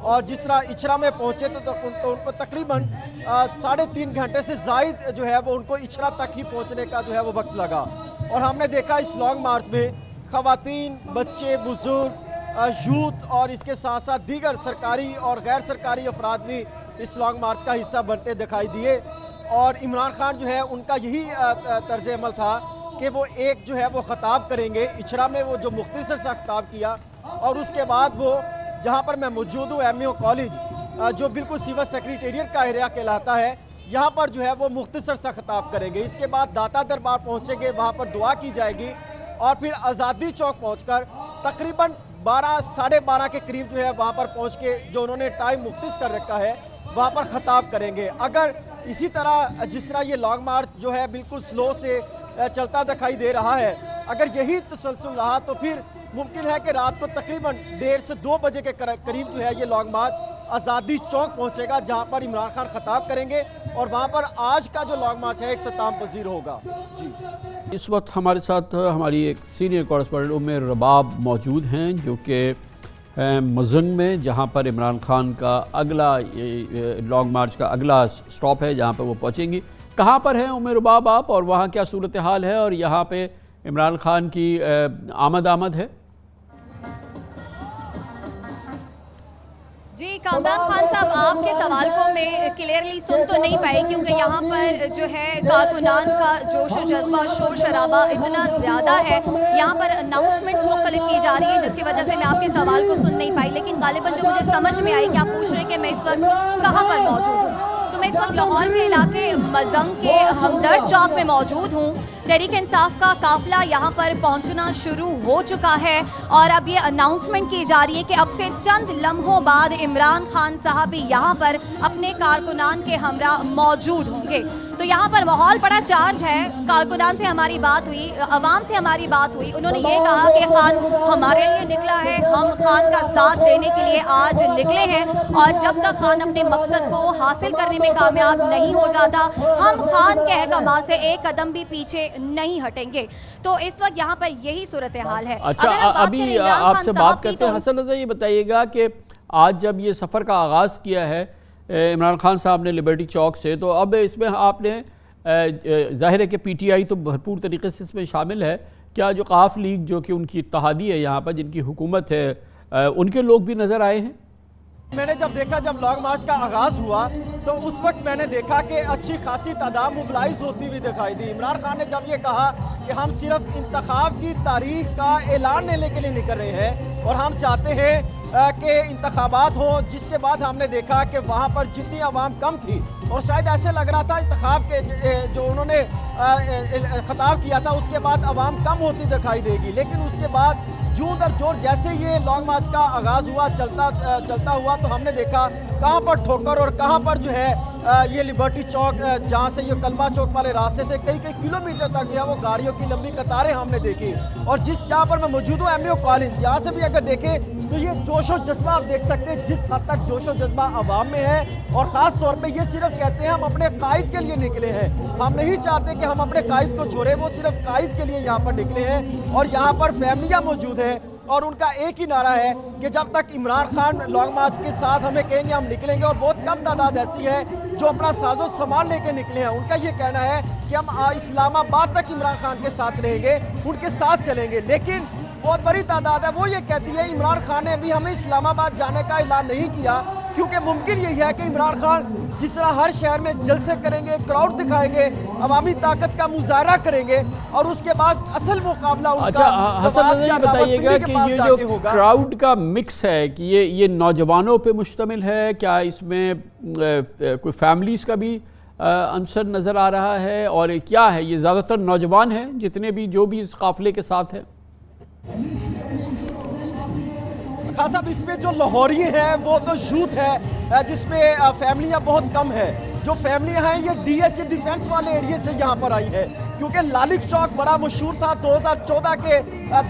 اور جس طرح اچھرا میں پہنچے تو ان کو تقریباً 3.5 گھنٹے سے زائد جو ہے وہ ان کو اچھرا تک ہی پہنچنے کا جو ہے وہ وقت لگا. اور ہم نے دیکھا اس لانگ مارچ میں خواتین، بچے، بزرگ، یوتھ اور اس کے ساتھ ساتھ دیگر سرکاری اور غیر سرکاری افراد بھی اس لانگ مارچ کا حصہ بنتے دکھائی دیے. اور عمران خان جو ہے ان کا یہی طرز عمل تھا کہ وہ ایک جو ہے وہ خطاب کریں گے. اچھرا میں وہ جو مختصر سا خطاب کیا اور اس کے بعد وہ جہاں پر میں موجود ہوں ایم اے او کالج جو بالکل سول سیکریٹریٹ کا ایریا کہلاتا ہے، یہاں پر جو ہے وہ مختصر سا خطاب کریں گے. اس کے بعد داتا دربار پہنچیں گے، وہاں پر دعا کی جائے گی اور پھر آزادی چوک پہنچ کر تقریباً 12 کے قریب جو ہے وہاں پر پہنچ کے جو انہوں نے ٹائم مختص کر رکھا ہے وہاں پر خطاب کریں گے. اگر اسی طرح جس طرح یہ لانگ مارچ جو ہے بالکل سلو سے چلتا دکھائی دے رہا ہے، اگر یہی تسلسل رہا تو پھر ممکن ہے کہ رات کو تقریباً 1:30 سے 2 بجے کے قریب جو ہے یہ لانگ مارچ آزادی چوک پہنچے گا، جہاں پر عمران خان خطاب کریں گے اور وہاں پر آج کا جو لانگ مارچ ہے اختتام پذیر ہوگا. جی، اس وقت ہمارے ساتھ ہماری ایک سینئر کورسپونڈنٹ ام رباب موجود ہیں جو کہ مزنگ میں، جہاں پر عمران خان کا اگلا لانگ مارچ کا اگلا سٹاپ ہے جہاں پر وہ پہنچیں گی. کہاں پر ہیں ام رباب آپ، اور وہاں کیا صورتحال ہے اور یہاں پہ عمران خان کی آمد ہے؟ جی کامران خان صاحب، آپ کے سوال کو میں کلیئرلی سن تو نہیں پائی کیونکہ یہاں پر جو ہے کارکنان کا جوش و جذبہ، شور شرابہ اتنا زیادہ ہے. یہاں پر اناؤنسمنٹس مختلف کی جا رہی ہیں جس کی وجہ سے میں آپ کے سوال کو سن نہیں پائی، لیکن غالباً جو مجھے سمجھ میں آئی کہ آپ پوچھ رہے ہیں کہ میں اس وقت کہاں پر موجود ہوں، تو میں اس وقت لاہور کے علاقے مزنگ کے ہمدرد چوک میں موجود ہوں. تحریک انصاف کا قافلہ یہاں پر پہنچنا شروع ہو چکا ہے اور اب یہ اناؤنسمنٹ کی جا رہی ہے کہ اب سے چند لمحوں بعد عمران خان صاحب بھی یہاں پر اپنے کارکنان کے ہمراہ موجود ہوں گے. تو یہاں پر ماحول بڑا چارج ہے. کارکنان سے ہماری بات ہوئی، عوام سے ہماری بات ہوئی، انہوں نے یہ کہا کہ خان ہمارے لیے نکلا ہے، ہم خان کا ساتھ دینے کے لیے آج نکلے ہیں اور جب تک خان اپنے مقصد کو حاصل کرنے میں کامیاب نہیں ہو جاتا ہم خان کے احکامات سے ایک قدم بھی پیچھے نہیں ہٹیں گے. تو اس وقت یہاں پر یہی صورتحال ہے. اچھا، ابھی آپ سے بات کرتے ہیں. حسن رضا، یہ بتائیے گا کہ آج جب یہ سفر کا آغاز کیا ہے عمران خان صاحب نے لبرٹی چوک سے، تو اب اس میں آپ نے ظاہر ہے کہ پی ٹی آئی تو بھرپور طریقے سے اس میں شامل ہے، کیا جو قاف لیگ جو کہ ان کی اتحادی ہے یہاں پر جن کی حکومت ہے، ان کے لوگ بھی نظر آئے ہیں؟ میں نے جب دیکھا جب لانگ مارچ کا آغاز ہوا تو اس وقت میں نے دیکھا کہ اچھی خاصی تعداد موبلائز ہوتی ہوئی دکھائی دی. عمران خان نے جب یہ کہا کہ ہم صرف انتخاب کی تاریخ کا اعلان لینے کے لیے نکل رہے ہیں اور ہم چاہتے ہیں کہ انتخابات ہوں، جس کے بعد ہم نے دیکھا کہ وہاں پر جتنی عوام کم تھی اور شاید ایسے لگ رہا تھا انتخاب کے جو انہوں نے خطاب کیا تھا اس کے بعد عوام کم ہوتی دکھائی دے گی، لیکن اس کے بعد جوں در جور جیسے یہ لانگ مارچ کا آغاز ہوا چلتا ہوا تو ہم نے دیکھا کہاں پر ٹھوکر اور کہاں پر جو ہے یہ لبرٹی چوک جہاں سے یہ کلمہ چوک والے راستے تھے کئی کلومیٹر تک جو ہے وہ گاڑیوں کی لمبی قطاریں ہم نے دیکھی. اور جہاں پر میں موجود ہوں ایم اے او کالج، یہاں سے بھی اگر دیکھیں تو یہ جوش و جذبہ آپ دیکھ سکتے ہیں جس حد تک جوش و جذبہ عوام میں ہے. اور خاص طور پہ یہ صرف کہتے ہیں ہم اپنے قائد کے لیے نکلے ہیں، ہم نہیں چاہتے کہ ہم اپنے قائد کو چھوڑیں، وہ صرف قائد کے لیے یہاں پر نکلے ہیں. اور یہاں پر فیملیاں موجود ہیں اور ان کا ایک ہی نعرہ ہے کہ جب تک عمران خان لانگ مارچ کے ساتھ ہمیں کہیں گے ہم نکلیں گے. اور بہت کم تعداد ایسی ہے جو اپنا ساز و سامان لے کے نکلے ہیں. ان کا یہ کہنا ہے کہ ہم اسلام آباد تک عمران خان کے ساتھ رہیں گے، ان کے ساتھ چلیں گے. لیکن بہت بڑی تعداد ہے وہ یہ کہتی ہے عمران خان نے ابھی ہمیں اسلام آباد جانے کا اعلان نہیں کیا، کیونکہ ممکن یہی ہے کہ عمران خان جس طرح ہر شہر میں جلسے کریں گے، کراؤڈ دکھائیں گے، عوامی طاقت کا مظاہرہ کریں گے اور اس کے بعد اصل مقابلہ ان کا. اچھا حسن رضا، یہ بتائیے گا کہ یہ جو کراؤڈ کا مکس ہے کہ یہ نوجوانوں پہ مشتمل ہے، کیا اس میں کوئی فیملیز کا بھی عنصر نظر آ رہا ہے، اور کیا ہے یہ زیادہ تر نوجوان ہیں جتنے بھی جو بھی اس قافلے کے ساتھ ہیں؟ خاص اب اس میں جو لاہوری ہیں وہ تو یوتھ ہے جس میں فیملیاں بہت کم ہیں. جو فیملیاں ہیں یہ ڈی ایچ ڈیفینس والے ایریے سے یہاں پر آئی ہیں، کیونکہ لالک چوک بڑا مشہور تھا 2014 کے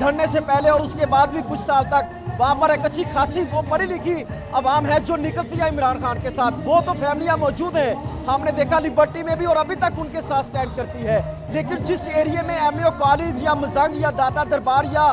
دھرنے سے پہلے اور اس کے بعد بھی کچھ سال تک وہاں پر ایک اچھی خاصی وہ پڑھی لکھی عوام ہے جو نکلتی ہے عمران خان کے ساتھ. وہ تو فیملیاں موجود ہیں، ہم نے دیکھا لبرٹی میں بھی اور ابھی تک ان کے ساتھ سٹینڈ کرتی ہے. لیکن جس ایریے میں ایم اے او کالج یا مزنگ یا داتا دربار یا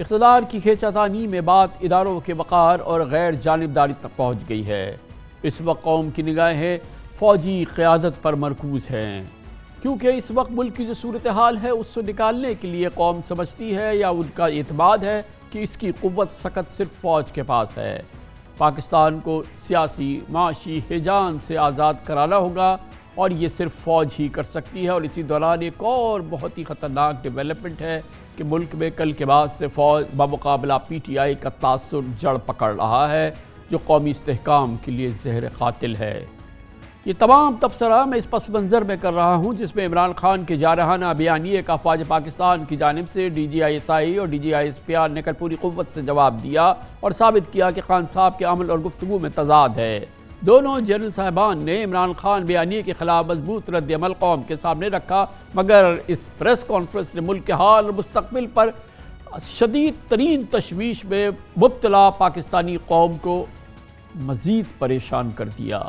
اقتدار کی کھینچاتانی میں بات اداروں کے وقار اور غیر جانبداری تک پہنچ گئی ہے۔ اس وقت قوم کی نگاہیں فوجی قیادت پر مرکوز ہیں، کیونکہ اس وقت ملک کی جو صورتحال ہے اس سے نکالنے کے لیے قوم سمجھتی ہے یا ان کا اعتماد ہے کہ اس کی قوت سکت صرف فوج کے پاس ہے۔ پاکستان کو سیاسی، معاشی ہیجان سے آزاد کرانا ہوگا اور یہ صرف فوج ہی کر سکتی ہے۔ اور اسی دوران ایک اور بہت ہی خطرناک ڈیولپمنٹ ہے کہ ملک میں کل کے بعد سے فوج بمقابلہ پی ٹی آئی کا تاثر جڑ پکڑ رہا ہے، جو قومی استحکام کے لیے زہر قاتل ہے۔ یہ تمام تبصرہ میں اس پس منظر میں کر رہا ہوں جس میں عمران خان کے جارحانہ بیانیے کا افواج پاکستان کی جانب سے D G I S I اور D G I S P R نے کل پوری قوت سے جواب دیا اور ثابت کیا کہ خان صاحب کے عمل اور گفتگو میں تضاد ہے۔ دونوں جنرل صاحبان نے عمران خان بیانیے کے خلاف مضبوط رد عمل قوم کے سامنے رکھا، مگر اس پریس کانفرنس نے ملک کے حال اور مستقبل پر شدید ترین تشویش میں مبتلا پاکستانی قوم کو مزید پریشان کر دیا۔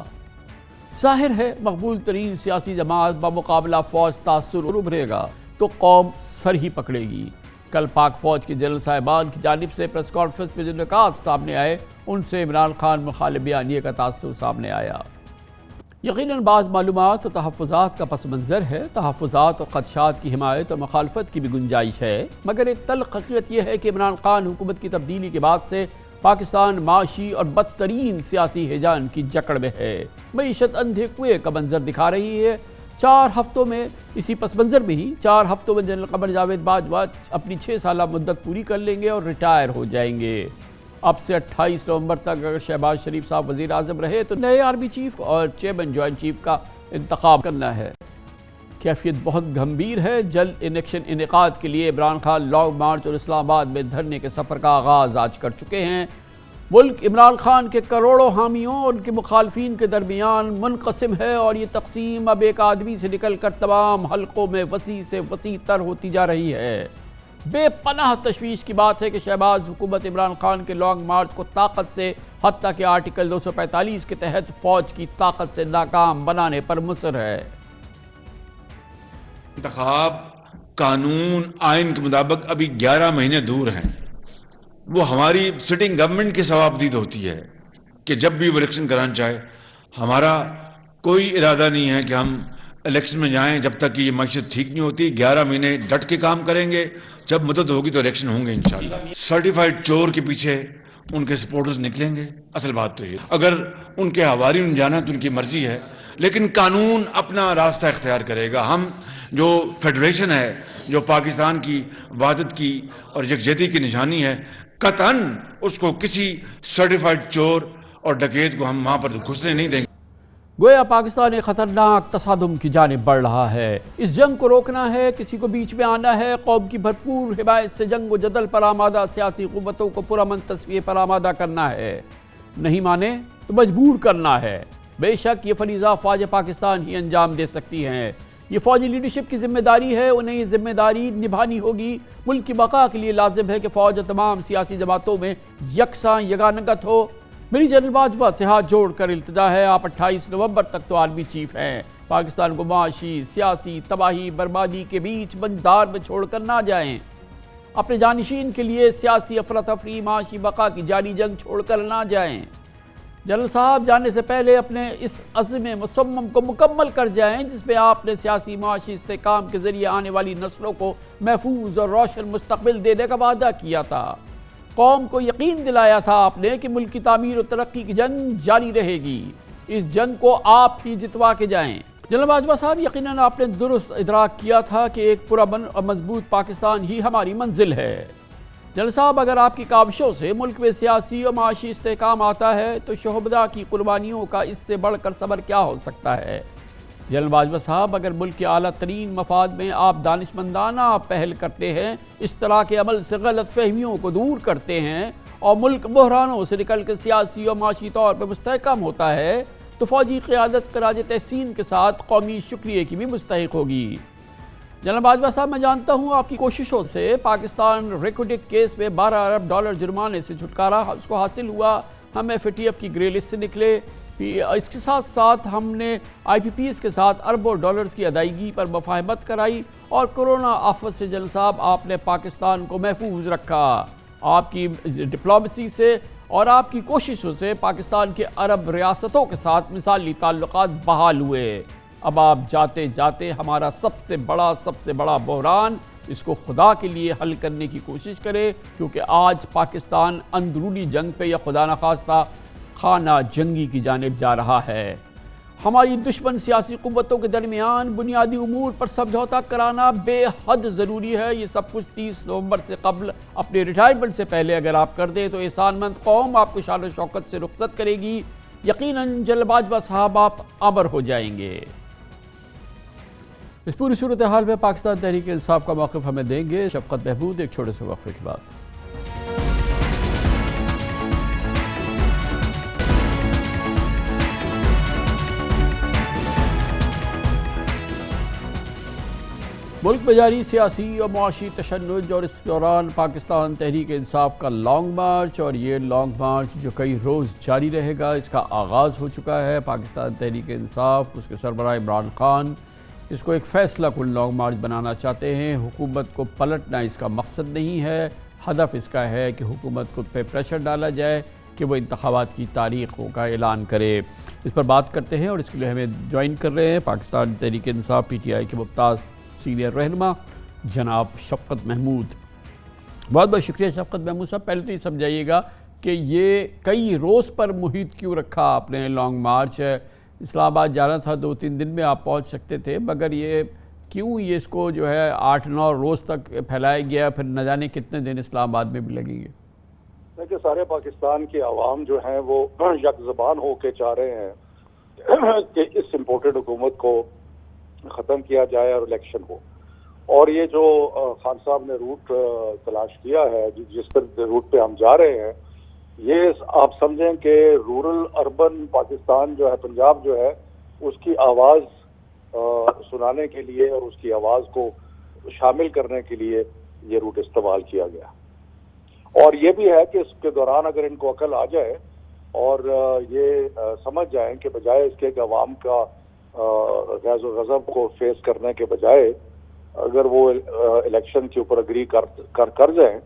ظاہر ہے مقبول ترین سیاسی جماعت بمقابلہ فوج تاثر ابھرے گا تو قوم سر ہی پکڑے گی۔ کل پاک فوج کے جنرل صاحبان کی جانب سے پریس کانفرنس میں جو نکات سامنے آئے ان سے عمران خان مخالف بیانیے کا تاثر سامنے آیا۔ یقیناً بعض معلومات اور تحفظات کا پس منظر ہے، تحفظات اور خدشات کی حمایت اور مخالفت کی بھی گنجائش ہے، مگر ایک تلخ حقیقت یہ ہے کہ عمران خان حکومت کی تبدیلی کے بعد سے پاکستان معاشی اور بدترین سیاسی ہیجان کی جکڑ میں ہے۔ معیشت اندھے کنویں کا منظر دکھا رہی ہے۔ 4 ہفتوں میں اسی پس منظر میں ہی 4 ہفتوں میں جنرل قمر جاوید باجوہ اپنی 6 سالہ مدت پوری کر لیں گے اور ریٹائر ہو جائیں گے۔ اب سے 28 نومبر تک اگر شہباز شریف صاحب وزیر اعظم رہے تو نئے آرمی چیف اور چیئرمین جوائنٹ چیف کا انتخاب کرنا ہے۔ کیفیت بہت گھمبیر ہے۔ جلد الیکشن انعقاد کے لیے عمران خان لانگ مارچ اور اسلام آباد میں دھرنے کے سفر کا آغاز آج کر چکے ہیں۔ ملک عمران خان کے کروڑوں حامیوں اور ان کے مخالفین کے درمیان منقسم ہے اور یہ تقسیم اب ایک آدمی سے نکل کر تمام حلقوں میں وسیع سے وسیع تر ہوتی جا رہی ہے۔ بے پناہ تشویش کی بات ہے کہ شہباز حکومت عمران خان کے لانگ مارچ کو طاقت سے، حتیٰ کہ آرٹیکل 245 کے تحت فوج کی طاقت سے ناکام بنانے پر مصر ہے۔ انتخاب قانون آئین کے مطابق ابھی 11 مہینے دور ہیں۔ وہ ہماری سٹنگ گورنمنٹ کی ثوابدید ہوتی ہے کہ جب بھی وہ الیکشن کرانا چاہے۔ ہمارا کوئی ارادہ نہیں ہے کہ ہم الیکشن میں جائیں جب تک کہ یہ معیشت ٹھیک نہیں ہوتی۔ 11 مہینے ڈٹ کے کام کریں گے، جب مدت ہوگی تو الیکشن ہوں گے انشاءاللہ۔ سرٹیفائیڈ چور کے پیچھے ان کے سپورٹرز نکلیں گے۔ اصل بات تو یہ اگر ان کے حواری میں جانا تو ان کی مرضی ہے، لیکن قانون اپنا راستہ اختیار کرے گا۔ ہم جو فیڈریشن ہے، جو پاکستان کی وحدت کی اور یکجہتی کی نشانی ہے، قطعاً اس کو کسی سرٹیفائیڈ چور اور ڈکیت کو ہم وہاں پر گھسنے نہیں دیں گے۔ گویا پاکستان ایک خطرناک تصادم کی جانب بڑھ رہا ہے۔ اس جنگ کو روکنا ہے، کسی کو بیچ میں آنا ہے، قوم کی بھرپور حمایت سے جنگ و جدل پر آمادہ سیاسی قوتوں کو پرامن تصفیے پر آمادہ کرنا ہے۔ نہیں مانے تو مجبور کرنا ہے۔ بے شک یہ فریضہ فوج پاکستان ہی انجام دے سکتی ہیں۔ یہ فوجی لیڈرشپ کی ذمہ داری ہے، انہیں یہ ذمہ داری نبھانی ہوگی۔ ملک کی بقا کے لیے لازم ہے کہ فوج اور تمام سیاسی جماعتوں میں یکساں یگانگت ہو۔ میری جنرل باجوہ سے ہاتھ جوڑ کر التجا ہے، آپ 28 نومبر تک تو آرمی چیف ہیں، پاکستان کو معاشی، سیاسی تباہی بربادی کے بیچ بنجدار میں چھوڑ کر نہ جائیں۔ اپنے جانشین کے لیے سیاسی افراتفری، معاشی بقا کی جاری جنگ چھوڑ کر نہ جائیں۔ جنرل صاحب جانے سے پہلے اپنے اس عزم مصمم کو مکمل کر جائیں جس میں آپ نے سیاسی معاشی استحکام کے ذریعے آنے والی نسلوں کو محفوظ اور روشن مستقبل دینے کا وعدہ کیا تھا۔ قوم کو یقین دلایا تھا آپ نے کہ ملک کی تعمیر و ترقی کی جنگ جاری رہے گی، اس جنگ کو آپ ہی جتوا کے جائیں۔ جنرل باجوہ صاحب یقیناً آپ نے درست ادراک کیا تھا کہ ایک پرامن اور مضبوط پاکستان ہی ہماری منزل ہے۔ جنرل صاحب اگر آپ کی کاوشوں سے ملک میں سیاسی اور معاشی استحکام آتا ہے تو شہداء کی قربانیوں کا اس سے بڑھ کر صبر کیا ہو سکتا ہے؟ جنرل باجوہ صاحب اگر ملک کے اعلیٰ ترین مفاد میں آپ دانشمندانہ پہل کرتے ہیں، اس طرح کے عمل سے غلط فہمیوں کو دور کرتے ہیں اور ملک بحرانوں سے نکل کے سیاسی اور معاشی طور پر مستحکم ہوتا ہے تو فوجی قیادت خراج تحسین کے ساتھ قومی شکریہ کی بھی مستحق ہوگی۔ جنرل باجوہ صاحب میں جانتا ہوں آپ کی کوششوں سے پاکستان ریکوڈک کیس میں $12 ارب جرمانے سے چھٹکارا اس کو حاصل ہوا، ہم FATF کی گرے لسٹ سے نکلے، اس کے ساتھ ساتھ ہم نے IPPs کے ساتھ اربوں ڈالرز کی ادائیگی پر مفاہمت کرائی اور کورونا آفت سے جنرل صاحب آپ نے پاکستان کو محفوظ رکھا۔ آپ کی ڈپلومیسی سے اور آپ کی کوششوں سے پاکستان کے عرب ریاستوں کے ساتھ مثالی تعلقات بحال ہوئے۔ اب آپ جاتے جاتے ہمارا سب سے بڑا بحران، اس کو خدا کے لیے حل کرنے کی کوشش کرے، کیونکہ آج پاکستان اندرونی جنگ پہ یا خدا نخواستہ خانہ جنگی کی جانب جا رہا ہے۔ ہماری دشمن سیاسی قوتوں کے درمیان بنیادی امور پر سمجھوتا کرانا بے حد ضروری ہے۔ یہ سب کچھ 30 نومبر سے قبل اپنے ریٹائرمنٹ سے پہلے اگر آپ کر دیں تو احسان مند قوم آپ کو شان و شوکت سے رخصت کرے گی۔ یقیناً جنرل باجوہ صاحب آپ امر ہو جائیں گے۔ اس پوری صورتحال میں پاکستان تحریک انصاف کا موقف ہمیں دیں گے شفقت محمود ایک چھوٹے سے وقفے کے بعد۔ ملک میں جاری سیاسی اور معاشی تشنج اور اس دوران پاکستان تحریک انصاف کا لانگ مارچ، اور یہ لانگ مارچ جو کئی روز جاری رہے گا، اس کا آغاز ہو چکا ہے۔ پاکستان تحریک انصاف، اس کے سربراہ عمران خان اس کو ایک فیصلہ کن لانگ مارچ بنانا چاہتے ہیں۔ حکومت کو پلٹنا اس کا مقصد نہیں ہے، ہدف اس کا ہے کہ حکومت کو پہ پریشر ڈالا جائے کہ وہ انتخابات کی تاریخوں کا اعلان کرے۔ اس پر بات کرتے ہیں اور اس کے لیے ہمیں جوائن کر رہے ہیں Pakistan Tehreek Insaf P T I کے ممتاز سینئر رہنما جناب شفقت محمود۔ بہت بہت شکریہ شفقت محمود صاحب۔ پہلے تو یہ سمجھائیے گا کہ یہ کئی روز پر محیط کیوں رکھا آپ نے لانگ مارچ؟ اسلام آباد جانا تھا، 2-3 دن میں آپ پہنچ سکتے تھے، مگر یہ کیوں اس کو جو ہے 8-9 روز تک پھیلایا گیا، پھر نہ جانے کتنے دن اسلام آباد میں بھی لگیں گے؟ دیکھیں، سارے پاکستان کی عوام جو ہیں وہ یک زبان ہو کے چاہ رہے ہیں کہ اس امپورٹڈ حکومت کو ختم کیا جائے اور الیکشن ہو۔ اور یہ جو خان صاحب نے روٹ تلاش کیا ہے، جس پر روٹ پہ ہم جا رہے ہیں، یہ آپ سمجھیں کہ رورل اربن پاکستان جو ہے، پنجاب جو ہے، اس کی آواز سنانے کے لیے اور اس کی آواز کو شامل کرنے کے لیے یہ روٹ استعمال کیا گیا۔ اور یہ بھی ہے کہ اس کے دوران اگر ان کو عقل آ جائے اور یہ سمجھ جائیں کہ بجائے اس کے کہ عوام کا غیظ و غضب کو فیس کرنے کے بجائے اگر وہ الیکشن کے اوپر اگری کر جائیں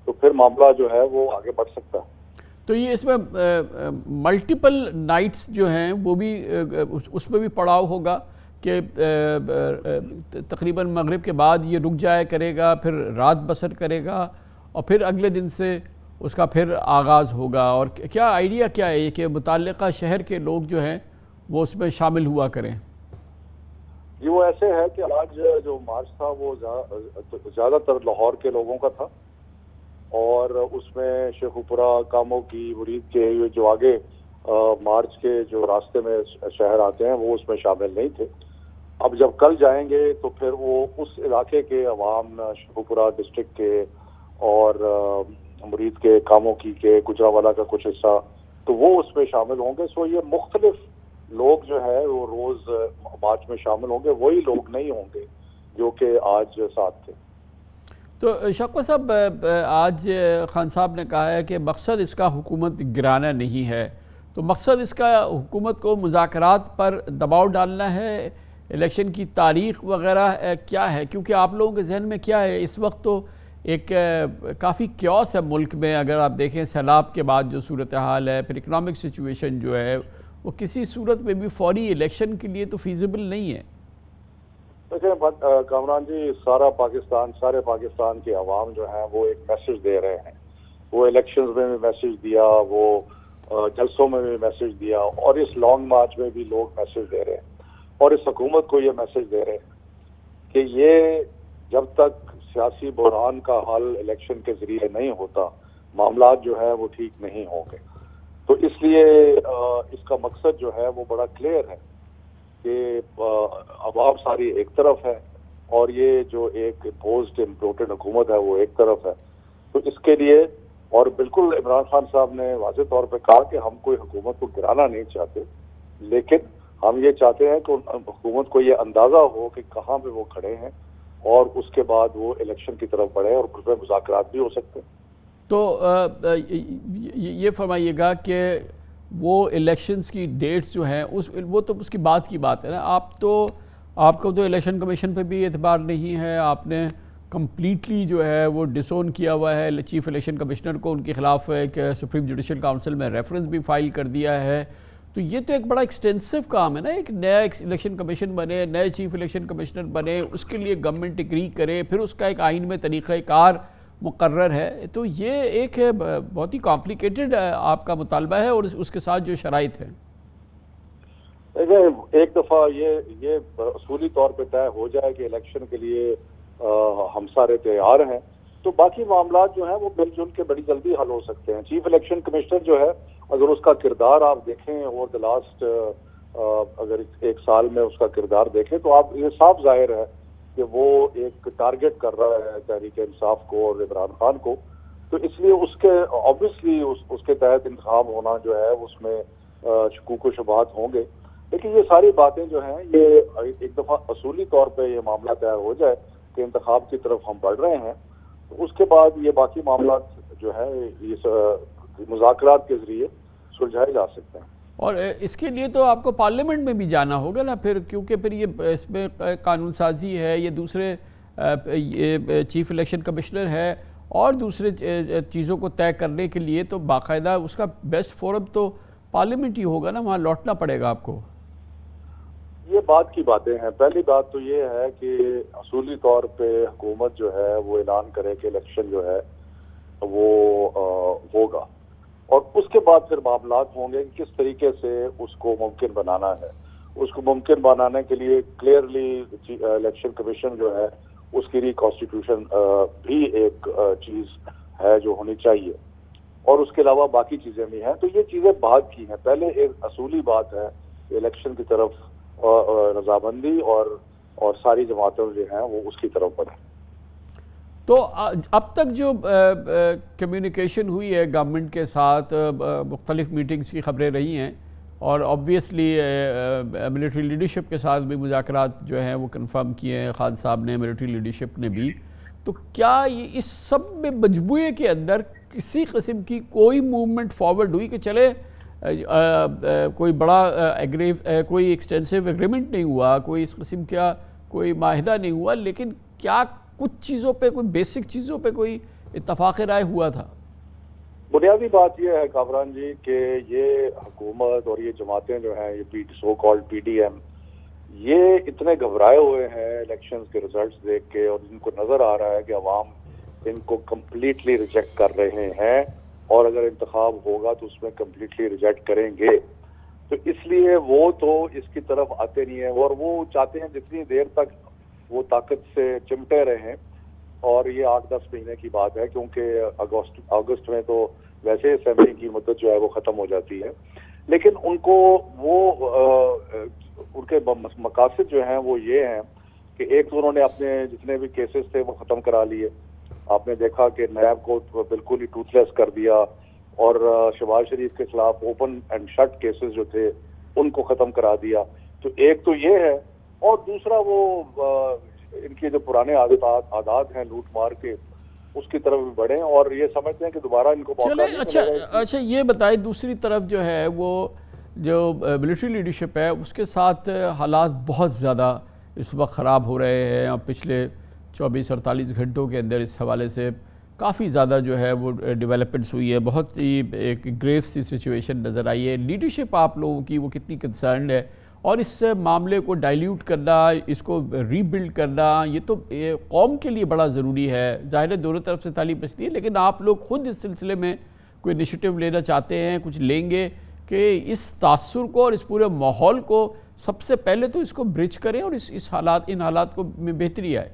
تو پھر معاملہ جو ہے وہ آگے بڑھ سکتا ہے۔ تو یہ اس میں ملٹیپل نائٹس جو ہیں وہ بھی اس میں بھی پڑاؤ ہوگا کہ تقریباً مغرب کے بعد یہ رک جایا کرے گا، پھر رات بسر کرے گا اور پھر اگلے دن سے اس کا پھر آغاز ہوگا؟ اور کیا آئیڈیا کیا ہے کہ متعلقہ شہر کے لوگ جو ہیں وہ اس میں شامل ہوا کریں؟ یہ وہ ایسے ہے کہ آج جو مارچ تھا وہ زیادہ تر لاہور کے لوگوں کا تھا، اور اس میں شیخو پورہ، کاموں کی، مرید کے جو آگے مارچ کے جو راستے میں شہر آتے ہیں وہ اس میں شامل نہیں تھے۔ اب جب کل جائیں گے تو پھر وہ اس علاقے کے عوام، شیخو پورہ ڈسٹرکٹ کے اور مرید کے، کاموں کی کے، گجرانوالہ کا کچھ حصہ، تو وہ اس میں شامل ہوں گے۔ سو یہ مختلف لوگ جو ہے وہ روز مارچ میں شامل ہوں گے، وہی لوگ نہیں ہوں گے جو کہ آج ساتھ تھے۔ تو شفقت صاحب، آج خان صاحب نے کہا ہے کہ مقصد اس کا حکومت گرانا نہیں ہے، تو مقصد اس کا حکومت کو مذاکرات پر دباؤ ڈالنا ہے، الیکشن کی تاریخ وغیرہ کیا ہے؟ کیونکہ آپ لوگوں کے ذہن میں کیا ہے اس وقت؟ تو ایک کافی کیوس ہے ملک میں، اگر آپ دیکھیں سیلاب کے بعد جو صورتحال ہے، پھر اکنامک سچویشن جو ہے وہ کسی صورت میں بھی فوری الیکشن کے لیے تو فیزیبل نہیں ہے۔ دیکھیں کامران جی، سارے پاکستان کے عوام جو ہیں وہ ایک میسج دے رہے ہیں۔ وہ الیکشنز میں بھی میسج دیا، وہ جلسوں میں بھی میسج دیا، اور اس لانگ مارچ میں بھی لوگ میسج دے رہے ہیں، اور اس حکومت کو یہ میسج دے رہے ہیں کہ یہ جب تک سیاسی بحران کا حل الیکشن کے ذریعے نہیں ہوتا، معاملات جو ہے وہ ٹھیک نہیں ہوں گے۔ تو اس لیے اس کا مقصد جو ہے وہ بڑا کلیئر ہے کہ عوام ساری ایک طرف ہے اور یہ جو ایک امپوزڈ امپورٹڈ حکومت ہے وہ ایک طرف ہے۔ تو اس کے لیے، اور بالکل عمران خان صاحب نے واضح طور پہ کہا کہ ہم کوئی حکومت کو گرانا نہیں چاہتے، لیکن ہم یہ چاہتے ہیں کہ حکومت کو یہ اندازہ ہو کہ کہاں پہ وہ کھڑے ہیں، اور اس کے بعد وہ الیکشن کی طرف بڑھے اور اس میں مذاکرات بھی ہو سکتے ہیں۔ تو یہ فرمائیے گا کہ وہ الیکشنز کی ڈیٹس جو ہیں وہ تو اس کی بات ہے نا، آپ کو تو الیکشن کمیشن پہ بھی اعتبار نہیں ہے، آپ نے کمپلیٹلی جو ہے وہ ڈسون کیا ہوا ہے چیف الیکشن کمشنر کو، ان کے خلاف ایک سپریم جوڈیشل کاؤنسل میں ریفرنس بھی فائل کر دیا ہے. تو یہ تو ایک بڑا ایکسٹینسو کام ہے نا، ایک نیا الیکشن کمیشن بنے، نئے چیف الیکشن کمشنر بنے، اس کے لیے گورنمنٹ اگری کرے، پھر اس کا ایک آئین میں طریقہ کار مقرر ہے. تو یہ ایک بہت ہی کمپلیکیٹڈ آپ کا مطالبہ ہے اور اس کے ساتھ جو شرائط ہیں. ایک دفعہ یہ اصولی طور پہ طے ہو جائے کہ الیکشن کے لیے ہم سارے تیار ہیں، تو باقی معاملات جو ہیں وہ مل جل کے بڑی جلدی حل ہو سکتے ہیں. چیف الیکشن کمشنر جو ہے، اگر اس کا کردار آپ دیکھیں اور دی لاسٹ اگر ایک سال میں اس کا کردار دیکھیں تو آپ یہ صاف ظاہر ہے کہ وہ ایک ٹارگٹ کر رہا ہے تحریک انصاف کو اور عمران خان کو. تو اس لیے اس کے آبویسلی اس کے تحت انتخاب ہونا جو ہے اس میں شکوک و شبہات ہوں گے. لیکن یہ ساری باتیں جو ہیں یہ ایک دفعہ اصولی طور پہ یہ معاملہ طے ہو جائے کہ انتخاب کی طرف ہم بڑھ رہے ہیں، تو اس کے بعد یہ باقی معاملات جو ہے اس مذاکرات کے ذریعے سلجھائے جا سکتے ہیں. اور اس کے لیے تو آپ کو پارلیمنٹ میں بھی جانا ہوگا نا پھر، کیونکہ پھر یہ اس میں قانون سازی ہے، یہ دوسرے یہ چیف الیکشن کمشنر ہے اور دوسرے چیزوں کو طے کرنے کے لیے تو باقاعدہ اس کا بیسٹ فورم تو پارلیمنٹ ہی ہوگا نا، وہاں لوٹنا پڑے گا آپ کو. یہ بات کی باتیں ہیں. پہلی بات تو یہ ہے کہ اصولی طور پہ حکومت جو ہے وہ اعلان کرے کہ الیکشن جو ہے وہ ہوگا، اور اس کے بعد پھر معاملات ہوں گے کہ کس طریقے سے اس کو ممکن بنانا ہے. اس کو ممکن بنانے کے لیے کلیئرلی الیکشن کمیشن جو ہے اس کی ریکانسٹیٹیوشن بھی ایک چیز ہے جو ہونی چاہیے، اور اس کے علاوہ باقی چیزیں بھی ہیں. تو یہ چیزیں بعد کی ہیں. پہلے ایک اصولی بات ہے کہ الیکشن کی طرف رضامندی اور ساری جماعتیں جو ہیں وہ اس کی طرف بڑھیں. تو اب تک جو کمیونیکیشن ہوئی ہے گورنمنٹ کے ساتھ، مختلف میٹنگز کی خبریں رہی ہیں، اور آبویسلی ملٹری لیڈرشپ کے ساتھ بھی مذاکرات جو ہیں وہ کنفرم کیے ہیں خان صاحب نے، ملٹری لیڈرشپ نے بھی. تو کیا اس سب میں مجموعے کے اندر کسی قسم کی کوئی موومنٹ فارورڈ ہوئی کہ چلے کوئی بڑا کوئی ایکسٹینسو ایگریمنٹ نہیں ہوا، کوئی اس قسم کا کوئی معاہدہ نہیں ہوا، لیکن کیا کچھ چیزوں پہ، کوئی بیسک چیزوں پہ کوئی اتفاق رائے ہوا تھا؟ بنیادی بات یہ ہے کامران جی کہ یہ حکومت اور یہ جماعتیں جو ہیں، یہ so called P D M, یہ اتنے گھبرائے ہوئے ہیں الیکشنز کے ریزلٹس دیکھ کے، اور ان کو نظر آ رہا ہے کہ عوام ان کو کمپلیٹلی ریجیکٹ کر رہے ہیں، اور اگر انتخاب ہوگا تو اس میں کمپلیٹلی ریجیکٹ کریں گے. تو اس لیے وہ تو اس کی طرف آتے نہیں ہیں، اور وہ چاہتے ہیں جتنی دیر تک وہ طاقت سے چمٹے رہیں. اور یہ 8-10 مہینے کی بات ہے، کیونکہ اگست میں تو ویسے اسمبلی کی مدت جو ہے وہ ختم ہو جاتی ہے. لیکن ان کو وہ ان کے مقاصد جو ہیں وہ یہ ہیں کہ ایک تو انہوں نے اپنے جتنے بھی کیسز تھے وہ ختم کرا لیے. آپ نے دیکھا کہ نیب کو بالکل ہی ٹوتھ لیس کر دیا، اور شہباز شریف کے خلاف اوپن اینڈ شٹ کیسز جو تھے ان کو ختم کرا دیا. تو ایک تو یہ ہے، اور دوسرا وہ ان کے جو پرانے عادات ہیں لوٹ مار کے، اس کی طرف بھی بڑھیں، اور یہ سمجھتے ہیں کہ دوبارہ ان کو موقع نہیں ملے گا. اچھا یہ بتائیں، دوسری طرف جو ہے وہ جو ملٹری لیڈرشپ ہے اس کے ساتھ حالات بہت زیادہ اس وقت خراب ہو رہے ہیں، اور پچھلے 24-48 گھنٹوں کے اندر اس حوالے سے کافی زیادہ جو ہے وہ ڈیولپمنٹس ہوئی ہے، بہت ہی ایک گریو سی سچویشن نظر آئی ہے. لیڈرشپ آپ لوگوں کی وہ کتنی کنسرنڈ ہے، اور اس معاملے کو ڈائلیوٹ کرنا، اس کو ری بلڈ کرنا، یہ تو قوم کے لیے بڑا ضروری ہے. ظاہر ہے دونوں طرف سے تعلیم بچتی ہے، لیکن آپ لوگ خود اس سلسلے میں کوئی انیشیٹو لینا چاہتے ہیں، کچھ لیں گے کہ اس تاثر کو اور اس پورے ماحول کو سب سے پہلے تو اس کو برج کریں اور ان حالات کو میں بہتری آئے؟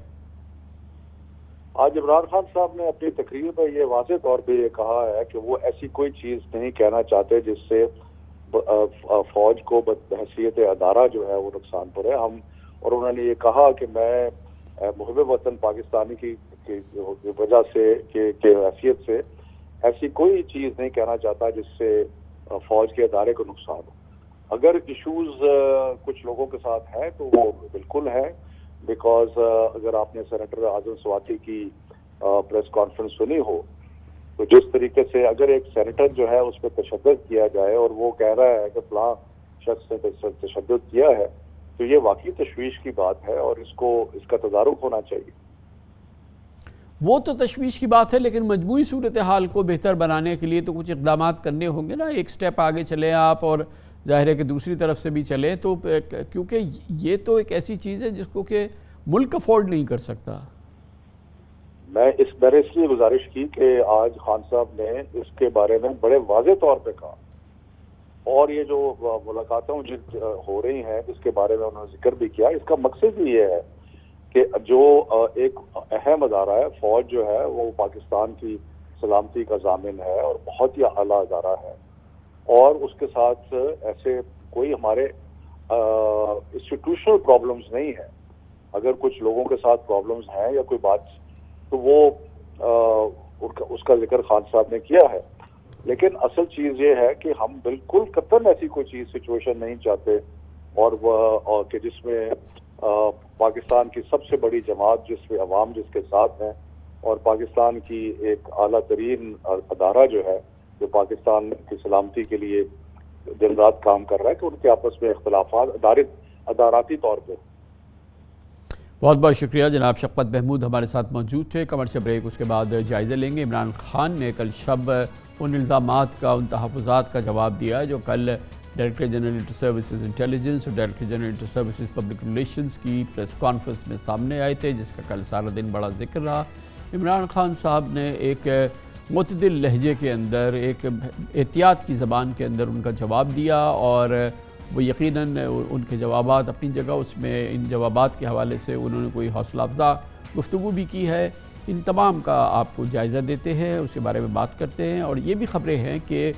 آج عمران خان صاحب نے اپنی تقریر میں یہ واضح طور پہ یہ کہا ہے کہ وہ ایسی کوئی چیز نہیں کہنا چاہتے جس سے فوج کو بحیثیت ادارہ جو ہے وہ نقصان پہنچے. اور انہوں نے یہ کہا کہ میں محب وطن پاکستانی کی وجہ سے کہ حیثیت سے ایسی کوئی چیز نہیں کہنا چاہتا جس سے فوج کے ادارے کو نقصان ہو. اگر ایشوز کچھ لوگوں کے ساتھ ہیں تو وہ بالکل ہیں، بیکاز اگر آپ نے سینیٹر اعظم سواتی کی پریس کانفرنس سنی ہو تو جس طریقے سے اگر ایک سینیٹر جو ہے اس پہ تشدد کیا جائے اور وہ کہہ رہا ہے کہ فلاں شخص نے تشدد کیا ہے، تو یہ واقعی تشویش کی بات ہے، اور اس کا تدارک ہونا چاہیے. وہ تو تشویش کی بات ہے، لیکن مجموعی صورتحال کو بہتر بنانے کے لیے تو کچھ اقدامات کرنے ہوں گے نا. ایک سٹیپ آگے چلیں آپ اور ظاہر ہے کہ دوسری طرف سے بھی چلیں، تو کیونکہ یہ تو ایک ایسی چیز ہے جس کو کہ ملک افورڈ نہیں کر سکتا. میں اس لیے گزارش کی کہ آج خان صاحب نے اس کے بارے میں بڑے واضح طور پہ کہا، اور یہ جو ملاقاتیں ہو رہی ہیں اس کے بارے میں انہوں نے ذکر بھی کیا. اس کا مقصد بھی یہ ہے کہ جو ایک اہم ادارہ ہے فوج جو ہے وہ پاکستان کی سلامتی کا ضامن ہے اور بہت ہی اعلیٰ ادارہ ہے، اور اس کے ساتھ ایسے کوئی ہمارے انسٹیٹیوشنل پرابلمز نہیں ہیں. اگر کچھ لوگوں کے ساتھ پرابلمز ہیں یا کوئی بات تو وہ اس کا ذکر خان صاحب نے کیا ہے. لیکن اصل چیز یہ ہے کہ ہم بالکل قطعاً ایسی کوئی چیز سچویشن نہیں چاہتے، اور کہ جس میں پاکستان کی سب سے بڑی جماعت جس میں عوام جس کے ساتھ ہیں، اور پاکستان کی ایک اعلیٰ ترین ادارہ جو ہے جو پاکستان کی سلامتی کے لیے دن رات کام کر رہا ہے، کہ ان کے آپس میں اختلافات اداراتی طور پہ. بہت بہت شکریہ جناب شفقت محمود ہمارے ساتھ موجود تھے. کمرشل بریک، اس کے بعد جائزہ لیں گے. عمران خان نے کل شب ان الزامات کا، ان تحفظات کا جواب دیا جو کل director general inter services intelligence اور director general inter services public relations کی پریس کانفرنس میں سامنے آئے تھے، جس کا کل سارا دن بڑا ذکر رہا. عمران خان صاحب نے ایک معتدل لہجے کے اندر، ایک احتیاط کی زبان کے اندر ان کا جواب دیا، اور وہ یقیناً ان کے جوابات اپنی جگہ، اس میں ان جوابات کے حوالے سے انہوں نے کوئی حوصلہ افزا گفتگو بھی کی ہے. ان تمام کا آپ کو جائزہ دیتے ہیں، اس کے بارے میں بات کرتے ہیں. اور یہ بھی خبریں ہیں کہ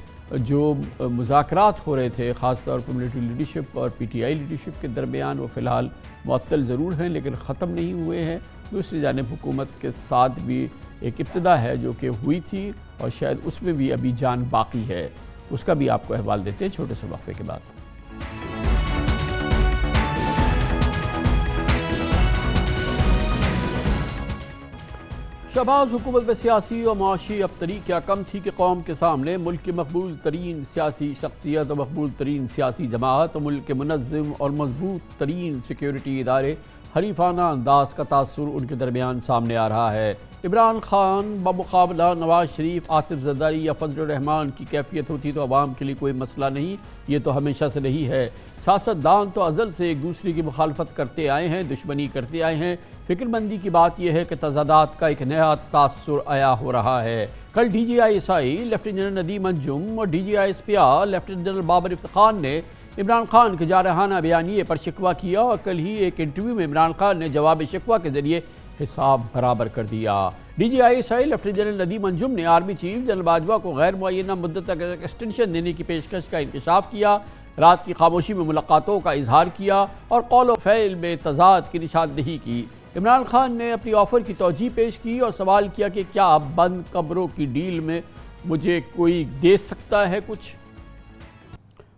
جو مذاکرات ہو رہے تھے خاص طور پر ملٹری لیڈرشپ اور پی ٹی آئی لیڈرشپ کے درمیان، وہ فی الحال معطل ضرور ہیں لیکن ختم نہیں ہوئے ہیں. دوسری جانب حکومت کے ساتھ بھی ایک ابتدا ہے جو کہ ہوئی تھی، اور شاید اس میں بھی ابھی جان باقی ہے. اس کا بھی آپ کو احوال دیتے ہیں چھوٹے سے وقفے کے بعد. شہباز حکومت میں سیاسی اور معاشی ابتری کیا کم تھی کہ قوم کے سامنے ملک کی مقبول ترین سیاسی شخصیت اور مقبول ترین سیاسی جماعت اور ملک کے منظم اور مضبوط ترین سیکیورٹی ادارے حریفانہ انداز کا تاثر ان کے درمیان سامنے آ رہا ہے. عمران خان بمقابلہ نواز شریف، آصف زرداری یا فضل الرحمان کی کیفیت ہوتی تو عوام کے لیے کوئی مسئلہ نہیں. یہ تو ہمیشہ سے رہی ہے. سیاستدان تو ازل سے ایک دوسرے کی مخالفت کرتے آئے ہیں، دشمنی کرتے آئے ہیں. فکر مندی کی بات یہ ہے کہ تضادات کا ایک نیا تاثر عیا ہو رہا ہے. کل D G I S I lieutenant general Nadeem Anjum اور D G I S P R lieutenant general Babar Iftikhar نے عمران خان کے جارحانہ بیانیے پر شکوہ کیا، اور کل ہی ایک انٹرویو میں عمران خان نے جواب شکوہ کے ذریعے حساب برابر کر دیا. D G I S I lieutenant general Nadeem Anjum نے آرمی چیف جنرل باجوہ کو غیر معینہ مدت تک ایکسٹینشن دینے کی پیشکش کا انکشاف کیا. رات کی خاموشی میں ملاقاتوں کا اظہار کیا اور قول و فعل میں تضاد کی نشاندہی کی. عمران خان نے اپنی آفر کی توجیہ پیش کی اور سوال کیا کہ کیا بند قبروں کی ڈیل میں مجھے کوئی دے سکتا ہے کچھ.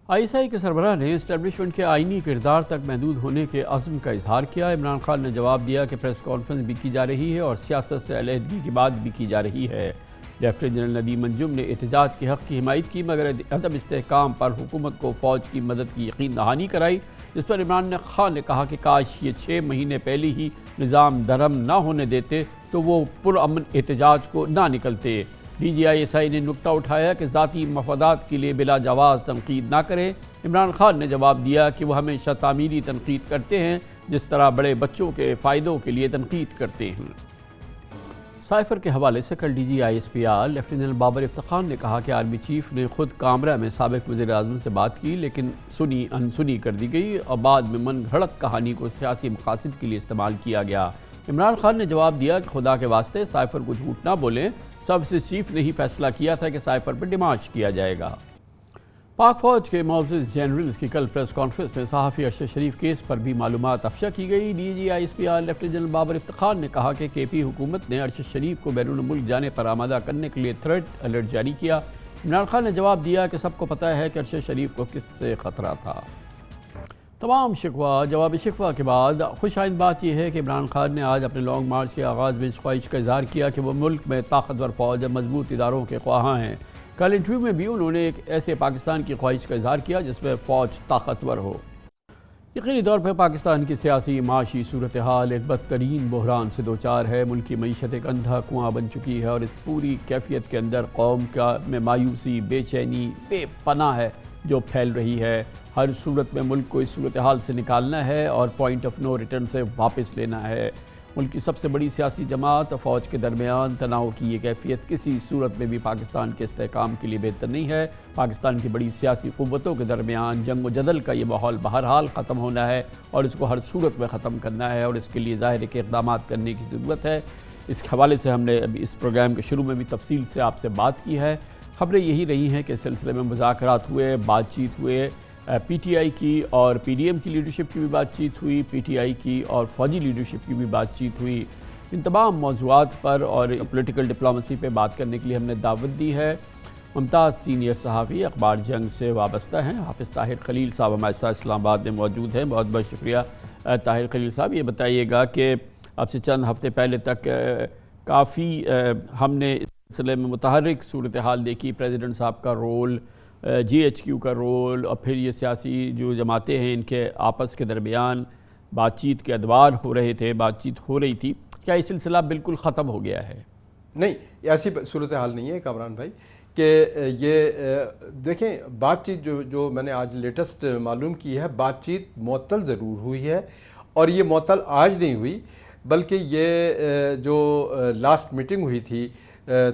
آئی ایس آئی کے سربراہ نے اسٹیبلشمنٹ کے آئینی کردار تک محدود ہونے کے عزم کا اظہار کیا. عمران خان نے جواب دیا کہ پریس کانفرنس بھی کی جا رہی ہے اور سیاست سے علیحدگی کی بات بھی کی جا رہی ہے. لیفٹیننٹ جنرل ندیم انجم نے احتجاج کے حق کی حمایت کی، مگر عدم استحکام پر حکومت کو فوج کی مدد کی یقین دہانی کرائی، جس پر عمران خان نے کہا کہ کاش یہ 6 مہینے پہلے ہی نظام درہم نہ ہونے دیتے تو وہ پرامن احتجاج کو نہ نکلتے. ڈی جی آئی ایس آئی نے نکتہ اٹھایا کہ ذاتی مفادات کے لیے بلا جواز تنقید نہ کریں. عمران خان نے جواب دیا کہ وہ ہمیشہ تعمیری تنقید کرتے ہیں جس طرح بڑے بچوں کے فائدوں کے لیے تنقید کرتے ہیں. سائفر کے حوالے سے کل D G I S P R lieutenant general Babar Iftikhar نے کہا کہ آرمی چیف نے خود کامرہ میں سابق وزیر اعظم سے بات کی، لیکن سنی انسنی کر دی گئی اور بعد میں من گھڑت کہانی کو سیاسی مقاصد کے لیے استعمال کیا گیا. عمران خان نے جواب دیا کہ خدا کے واسطے سائفر کو جھوٹ نہ بولیں، سروسز چیف نے ہی فیصلہ کیا تھا کہ سائفر پر ڈیمارچ کیا جائے گا. پاک فوج کے معزز جنرلز کی کل پریس کانفرنس میں صحافی ارشد شریف کیس پر بھی معلومات افشا کی گئی. D G I S P R lieutenant general Babar Iftikhar نے کہا کہ کے پی حکومت نے ارشد شریف کو بیرون ملک جانے پر آمادہ کرنے کے لیے تھریٹ الرٹ جاری کیا. عمران خان نے جواب دیا کہ سب کو پتہ ہے کہ ارشد شریف کو کس سے خطرہ تھا. تمام جواب شکوہ کے بعد خوش آئند بات یہ ہے کہ عمران خان نے آج اپنے لانگ مارچ کے آغاز میں اس خواہش کا اظہار کیا کہ وہ ملک میں طاقتور فوج اور مضبوط اداروں کے خواہاں ہیں. کل انٹرویو میں بھی انہوں نے ایک ایسے پاکستان کی خواہش کا اظہار کیا جس میں فوج طاقتور ہو. یقینی طور پر پاکستان کی سیاسی معاشی صورتحال ایک بدترین بحران سے دوچار ہے۔ ملکی معیشت ایک اندھا کنواں بن چکی ہے اور اس پوری کیفیت کے اندر قوم میں مایوسی، بے چینی، بے پناہ ہے جو پھیل رہی ہے۔ ہر صورت میں ملک کو اس صورتحال سے نکالنا ہے اور پوائنٹ آف نو ریٹرن سے واپس لینا ہے۔ ملک کی سب سے بڑی سیاسی جماعت اور فوج کے درمیان تناؤ کی یہ کیفیت کسی صورت میں بھی پاکستان کے استحکام کے لیے بہتر نہیں ہے۔ پاکستان کی بڑی سیاسی قوتوں کے درمیان جنگ و جدل کا یہ ماحول بہرحال ختم ہونا ہے اور اس کو ہر صورت میں ختم کرنا ہے اور اس کے لیے ظاہر ہے کہ اقدامات کرنے کی ضرورت ہے۔ اس حوالے سے ہم نے ابھی اس پروگرام کے شروع میں بھی تفصیل سے آپ سے بات کی ہے۔ خبریں یہی رہی ہیں کہ اس سلسلے میں مذاکرات ہوئے، بات چیت ہوئے، پی ٹی آئی کی اور پی ڈی ایم کی لیڈرشپ کی بھی بات چیت ہوئی، پی ٹی آئی کی اور فوجی لیڈرشپ کی بھی بات چیت ہوئی۔ ان تمام موضوعات پر اور پولیٹیکل ڈپلومیسی پہ بات کرنے کے لیے ہم نے دعوت دی ہے۔ ممتاز سینئر صحافی اخبار جنگ سے وابستہ ہیں حافظ طاہر خلیل صاحب ہمارے ساتھ اسلام آباد میں موجود ہیں۔ بہت بہت شکریہ طاہر خلیل صاحب۔ یہ بتائیے گا کہ اب سے چند ہفتے پہلے تک کافی ہم نے اس سلسلے میں متحرک صورتحال دیکھی، پریزیڈنٹ صاحب کا رول، جی ایچ کیو کا رول اور پھر یہ سیاسی جو جماعتیں ہیں ان کے آپس کے درمیان بات چیت کے ادوار ہو رہے تھے، بات چیت ہو رہی تھی۔ کیا یہ سلسلہ بالکل ختم ہو گیا ہے؟ نہیں، ایسی صورتحال نہیں ہے کامران بھائی کہ یہ دیکھیں بات چیت جو میں نے آج لیٹسٹ معلوم کی ہے، بات چیت معطل ضرور ہوئی ہے اور یہ معطل آج نہیں ہوئی بلکہ یہ جو لاسٹ میٹنگ ہوئی تھی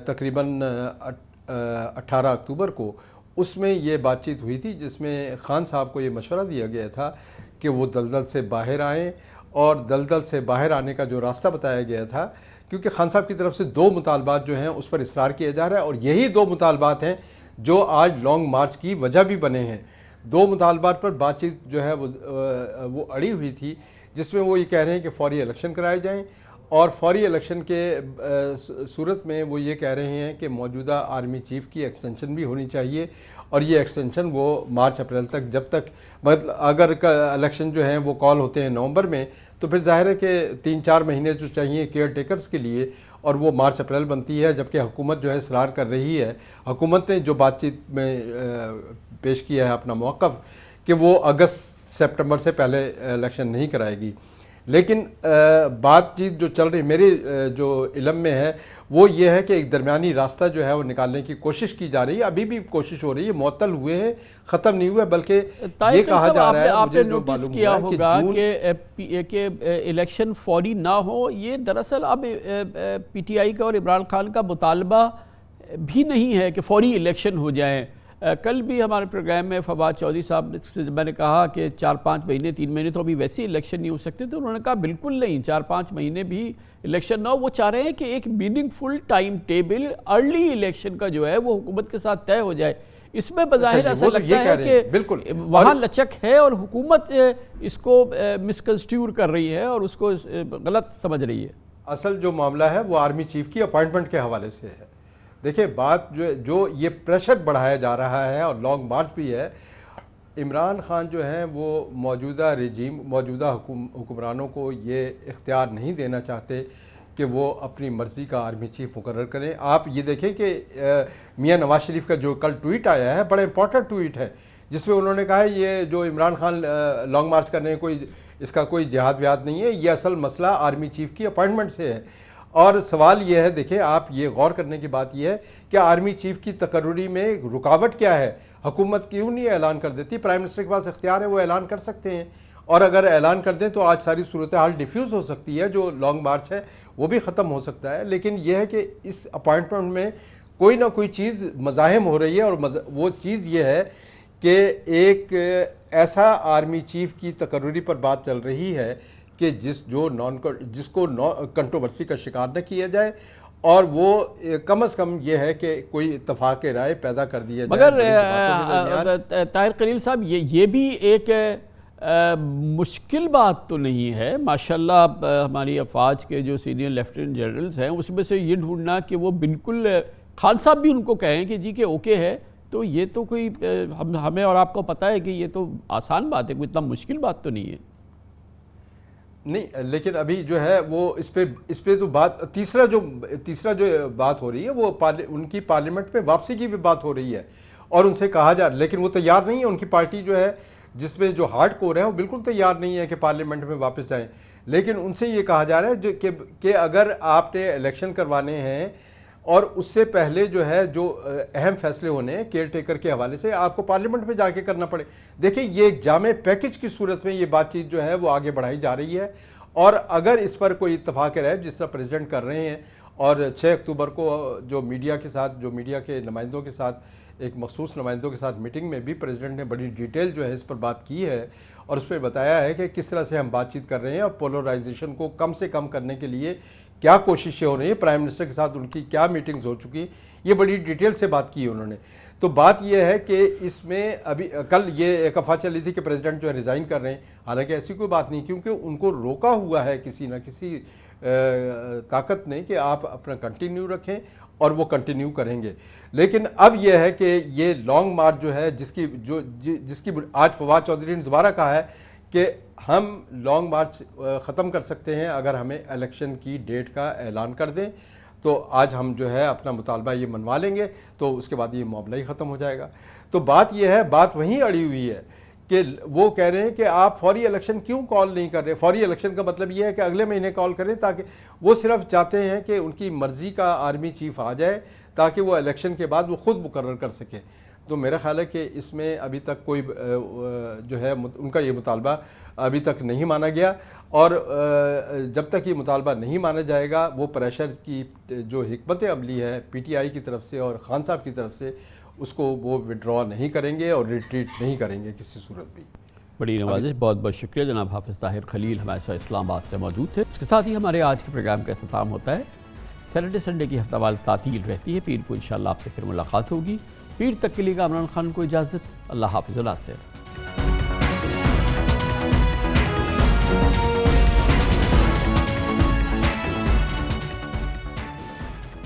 تقریباً 18 اکتوبر کو، اس میں یہ بات چیت ہوئی تھی جس میں خان صاحب کو یہ مشورہ دیا گیا تھا کہ وہ دلدل سے باہر آئیں اور دلدل سے باہر آنے کا جو راستہ بتایا گیا تھا، کیونکہ خان صاحب کی طرف سے 2 مطالبات جو ہیں اس پر اصرار کیا جا رہا ہے اور یہی 2 مطالبات ہیں جو آج لانگ مارچ کی وجہ بھی بنے ہیں۔ 2 مطالبات پر بات چیت جو ہے وہ اڑی ہوئی تھی، جس میں وہ یہ کہہ رہے ہیں کہ فوری الیکشن کرائے جائیں اور فوری الیکشن کے صورت میں وہ یہ کہہ رہے ہیں کہ موجودہ آرمی چیف کی ایکسٹینشن بھی ہونی چاہیے اور یہ ایکسٹینشن وہ مارچ اپریل تک، جب تک مطلب اگر الیکشن جو ہیں وہ کال ہوتے ہیں نومبر میں تو پھر ظاہر ہے کہ 3-4 مہینے جو چاہیے کیئر ٹیکرز کے لیے اور وہ مارچ اپریل بنتی ہے، جبکہ حکومت جو ہے اصرار کر رہی ہے، حکومت نے جو بات چیت میں پیش کیا ہے اپنا موقف کہ وہ اگست سپٹمبر سے پہلے الیکشن نہیں کرائے گی۔ لیکن بات چیت جو چل رہی میرے جو علم میں ہے وہ یہ ہے کہ ایک درمیانی راستہ جو ہے وہ نکالنے کی کوشش کی جا رہی ہے، ابھی بھی کوشش ہو رہی ہے، معطل ہوئے ہیں، ختم نہیں ہوئے، بلکہ یہ کہا جا رہا ہے آپ نے نوٹس کیا ہوگا کہ الیکشن فوری نہ ہو، یہ دراصل اب پی ٹی آئی کا اور عمران خان کا مطالبہ بھی نہیں ہے کہ فوری الیکشن ہو جائیں۔ کل بھی ہمارے پروگرام میں فواد چودھری صاحب سے میں نے کہا کہ 4-5 مہینے 3 مہینے تو ابھی ویسے الیکشن نہیں ہو سکتے، تو انہوں نے کہا بالکل نہیں، 4-5 مہینے بھی الیکشن نہ ہو۔ وہ چاہ رہے ہیں کہ ایک meaningful time table early election کا جو ہے وہ حکومت کے ساتھ طے ہو جائے۔ اس میں بظاہر ایسا لگتا ہے کہ وہاں لچک ہے اور حکومت اس کو مسکنسٹیور کر رہی ہے اور اس کو غلط سمجھ رہی ہے۔ اصل جو معاملہ ہے وہ آرمی چیف کی اپوائنٹمنٹ کے حوالے سے ہے۔ دیکھیں بات جو یہ پریشر بڑھایا جا رہا ہے اور لانگ مارچ بھی ہے، عمران خان جو ہیں وہ موجودہ موجودہ حکمرانوں کو یہ اختیار نہیں دینا چاہتے کہ وہ اپنی مرضی کا آرمی چیف مقرر کریں۔ آپ یہ دیکھیں کہ میاں نواز شریف کا جو کل ٹویٹ آیا ہے بڑا امپورٹنٹ ٹویٹ ہے، جس میں انہوں نے کہا ہے یہ جو عمران خان لانگ مارچ کرنے اس کا کوئی جہاد ویاد نہیں ہے، یہ اصل مسئلہ آرمی چیف کی اپوائنٹمنٹ سے ہے۔ اور سوال یہ ہے، دیکھیں آپ یہ غور کرنے کی بات یہ ہے کہ آرمی چیف کی تقرری میں رکاوٹ کیا ہے؟ حکومت کیوں نہیں اعلان کر دیتی؟ پرائم منسٹر کے پاس اختیار ہے، وہ اعلان کر سکتے ہیں، اور اگر اعلان کر دیں تو آج ساری صورتحال ڈیفیوز ہو سکتی ہے، جو لانگ مارچ ہے وہ بھی ختم ہو سکتا ہے۔ لیکن یہ ہے کہ اس اپوائنٹمنٹ میں کوئی نہ کوئی چیز مزاحم ہو رہی ہے، اور وہ چیز یہ ہے کہ ایک ایسا آرمی چیف کی تقرری پر بات چل رہی ہے کہ جس کو کنٹروورسی کا شکار نہ کیا جائے، اور وہ کم از کم یہ ہے کہ کوئی اتفاق رائے پیدا کر دیا جائے۔ مگر طاہر خلیل صاحب یہ بھی ایک مشکل بات تو نہیں ہے۔ ماشاءاللہ ہماری افواج کے جو سینئر لیفٹیننٹ جنرلز ہیں اس میں سے یہ ڈھونڈنا کہ وہ بالکل خان صاحب بھی ان کو کہیں کہ جی کہ اوکے ہے، تو یہ تو کوئی ہمیں اور آپ کو پتہ ہے کہ یہ تو آسان بات ہے، کوئی اتنا مشکل بات تو نہیں ہے۔ نہیں، لیکن ابھی جو ہے وہ اس پہ تو بات تیسرا جو بات ہو رہی ہے وہ ان کی پارلیمنٹ میں واپسی کی بھی بات ہو رہی ہے، اور ان سے کہا جا، لیکن وہ تیار نہیں ہے، ان کی پارٹی جو ہے جس میں جو ہارڈ کور ہیں وہ بالکل تیار نہیں ہے کہ پارلیمنٹ میں واپس جائیں، لیکن ان سے یہ کہا جا رہا ہے کہ اگر آپ نے الیکشن کروانے ہیں اور اس سے پہلے جو ہے جو اہم فیصلے ہونے ہیں کیئر ٹیکر کے حوالے سے آپ کو پارلیمنٹ میں جا کے کرنا پڑے۔ دیکھیں یہ ایک جامع پیکج کی صورت میں یہ بات چیت جو ہے وہ آگے بڑھائی جا رہی ہے، اور اگر اس پر کوئی اتفاق رہے جس طرح پریزیڈنٹ کر رہے ہیں، اور 6 اکتوبر کو جو میڈیا کے نمائندوں کے ساتھ ایک مخصوص نمائندوں کے ساتھ میٹنگ میں بھی پریزیڈنٹ نے بڑی ڈیٹیل جو ہے اس پر بات کی ہے، اور اس پہ بتایا ہے کہ کس طرح سے ہم بات چیت کر رہے ہیں اور پولرائزیشن کو کم سے کم کرنے کے لیے کیا کوششیں ہو رہی ہیں، پرائم منسٹر کے ساتھ ان کی کیا میٹنگز ہو چکی، یہ بڑی ڈیٹیل سے بات کی ہے انہوں نے۔ تو بات یہ ہے کہ اس میں ابھی کل یہ ایک افواہ چلی تھی کہ پریزیڈنٹ جو ہے ریزائن کر رہے ہیں، حالانکہ ایسی کوئی بات نہیں، کیونکہ ان کو روکا ہوا ہے کسی نہ کسی طاقت نے کہ آپ اپنا کنٹینیو رکھیں، اور وہ کنٹینیو کریں گے۔ لیکن اب یہ ہے کہ یہ لانگ مارچ جو ہے جس کی آج فواد چودھری نے دوبارہ کہا ہے کہ ہم لانگ مارچ ختم کر سکتے ہیں اگر ہمیں الیکشن کی ڈیٹ کا اعلان کر دیں، تو آج ہم جو ہے اپنا مطالبہ یہ منوا لیں گے، تو اس کے بعد یہ معاملہ ہی ختم ہو جائے گا۔ تو بات یہ ہے، بات وہیں اڑی ہوئی ہے کہ وہ کہہ رہے ہیں کہ آپ فوری الیکشن کیوں کال نہیں کر رہے۔ فوری الیکشن کا مطلب یہ ہے کہ اگلے مہینے کال کریں، تاکہ وہ صرف چاہتے ہیں کہ ان کی مرضی کا آرمی چیف آ جائے تاکہ وہ الیکشن کے بعد وہ خود مقرر کر سکیں۔ تو میرا خیال ہے کہ اس میں ابھی تک کوئی جو ہے ان کا یہ مطالبہ ابھی تک نہیں مانا گیا، اور جب تک یہ مطالبہ نہیں مانا جائے گا وہ پریشر کی جو حکمت عملی ہے پی ٹی آئی کی طرف سے اور خان صاحب کی طرف سے اس کو وہ وڈرا نہیں کریں گے اور ریٹریٹ نہیں کریں گے کسی صورت بھی۔ بڑی نوازش، بہت بہت شکریہ جناب حافظ طاہر خلیل ہمارے ساتھ اسلام آباد سے موجود تھے۔ اس کے ساتھ ہی ہمارے آج کے پروگرام کا اختتام ہوتا ہے۔ سیٹرڈے سنڈے کی ہفتہ وار تعطیل رہتی ہے، پیر کو انشاءاللہ آپ سے پھر ملاقات ہوگی۔ پیر تک کے لیے کامران خان کو اجازت، اللہ حافظ، اللہ سے۔